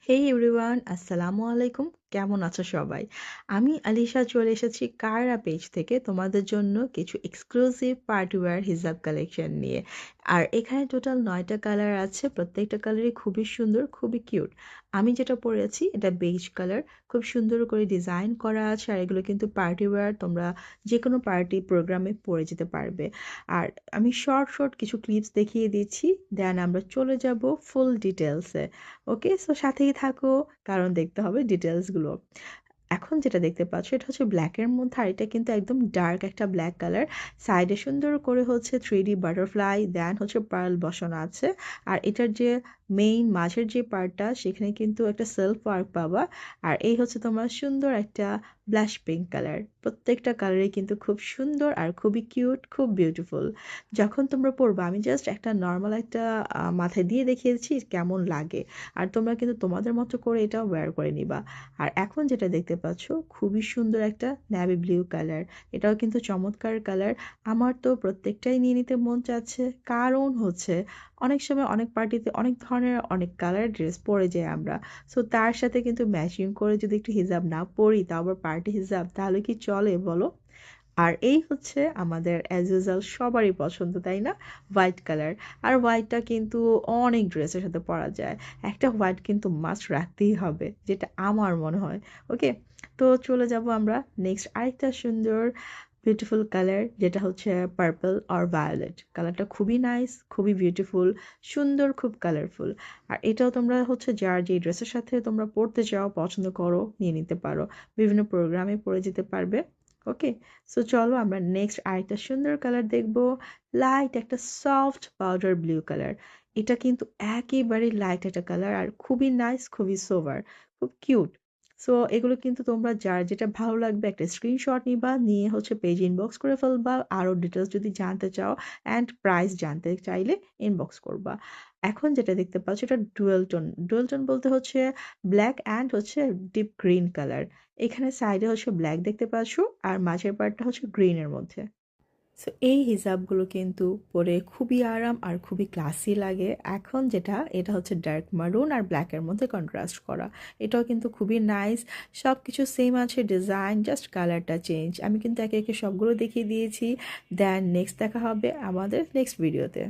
হেই everyone, আসসালামু আলাইকুম। কেমন আছো সবাই? আমি আলিশা চলে এসেছি কায়রা পেজ থেকে তোমাদের জন্য কিছু এক্সক্লুসিভ পার্টি ওয়্যার হিজাব কালেকশন নিয়ে। আর এখানে টোটাল 9টা কালার আছে, প্রত্যেকটা কালারই খুবই সুন্দর, খুবই কিউট। আমি যেটা পরেছি এটা বেজ কালার, খুব সুন্দর করে ডিজাইন করা আছে। আর এগুলো কিন্তু পার্টি ওয়্যার, তোমরা যে কোনো পার্টি প্রোগ্রামে পরে যেতে পারবে। আর আমি শর্ট শর্ট কিছু ক্লিপস দেখিয়ে দিচ্ছি, দেন আমরা চলে যাব ফুল ডিটেলসে। ওকে, সো সাথেই থাকো, কারণ দেখতে হবে ডিটেলসগুলো। এখন যেটা দেখতে পাচ্ছ এটা হচ্ছে ব্ল্যাকের মধ্যে, আর এটা কিন্তু একদম ডার্ক একটা ব্ল্যাক কালার। সাইডে সুন্দর করে হচ্ছে 3D বাটারফ্লাই, দেন হচ্ছে পার্ল বসানো আছে। আর এটার যে মেইন মাঝের যে পার্টটা, সেখানে কিন্তু একটা সেলফ ওয়ার্ক পাবা। আর এই হচ্ছে তোমার সুন্দর একটা ব্লাশ পিঙ্ক কালার। প্রত্যেকটা কালারই কিন্তু খুব সুন্দর আর খুবই কিউট, খুব বিউটিফুল। যখন তোমরা পরবা, আমি জাস্ট একটা নর্মাল একটা মাথায় দিয়ে দেখিয়েছি কেমন লাগে। আর তোমরা কিন্তু তোমাদের মতো করে এটা ওয়্যার করে নিবা। আর এখন যেটা দেখতে পাচ্ছ খুবই সুন্দর একটা নেভি ব্লু কালার, এটাও কিন্তু চমৎকার কালার। আমার তো প্রত্যেকটাই নিয়ে নিতে মন চাচ্ছে, কারণ হচ্ছে অনেক সময় অনেক পার্টিতে অনেক ধরনের অনেক কালার ড্রেস পরে যাই আমরা। সো তার সাথে কিন্তু ম্যাচিং করে যদি একটু হিজাব না পরি, তা আবার পার্টি হিজাব, তাহলে কি চলে বলো? আর এই হচ্ছে আমাদের অ্যাজ ইউজুয়াল সবারই পছন্দ, তাই না? White colour. আর হোয়াইটটা কিন্তু অনেক ড্রেসের সাথে পরা যায়। একটা হোয়াইট কিন্তু মাস্ট রাখতেই হবে, যেটা আমার মনে হয়। ওকে, তো চলে যাব আমরা নেক্সট আরেকটা সুন্দর বিউটিফুল কালার, যেটা হচ্ছে পার্পল আর ভায়োলেট কালারটা। খুবই নাইস, খুবই বিউটিফুল, সুন্দর, খুব কালারফুল। আর এটাও তোমরা হচ্ছে যার যে ড্রেসের সাথে তোমরা পরতে চাও, পছন্দ করো, নিয়ে নিতে পারো। বিভিন্ন প্রোগ্রামে পরে যেতে পারবে। ওকে, সো চলো আমরা নেক্সট আরেকটা সুন্দর কালার দেখবো। লাইট একটা সফট পাউডার ব্লু কালার। এটা কিন্তু একেবারে লাইট একটা কালার, আর খুবই নাইস, খুবই সোভার, খুব কিউট। সো এগুলো কিন্তু তোমরা যার যেটা ভালো লাগবে একটা স্ক্রিনশট নিবা, নিয়ে হচ্ছে পেজ ইনবক্স করে ফেলবা। আরও ডিটেলস যদি জানতে চাও অ্যান্ড প্রাইস জানতে চাইলে ইনবক্স করবা। এখন যেটা দেখতে পাচ্ছ এটা ডুয়েল টোন। ডুয়েল টোন বলতে হচ্ছে ব্ল্যাক অ্যান্ড হচ্ছে ডিপ গ্রিন কালার। এখানে সাইডে হচ্ছে ব্ল্যাক দেখতে পাচ্ছ, আর মাঝের পার্টটা হচ্ছে গ্রিনের মধ্যে। সো এই হিজাবগুলো কিন্তু পরে খুবই আরাম আর খুবই ক্লাসি লাগে। এখন যেটা, এটা হচ্ছে ডার্ক মারুন আর ব্ল্যাকের মধ্যে কন্ট্রাস্ট করা। এটাও কিন্তু খুবই নাইস। সব কিছু সেম আছে, ডিজাইন জাস্ট কালারটা চেঞ্জ। আমি কিন্তু একে একে সবগুলো দেখিয়ে দিয়েছি। দেন নেক্সট দেখা হবে আমাদের নেক্সট ভিডিওতে।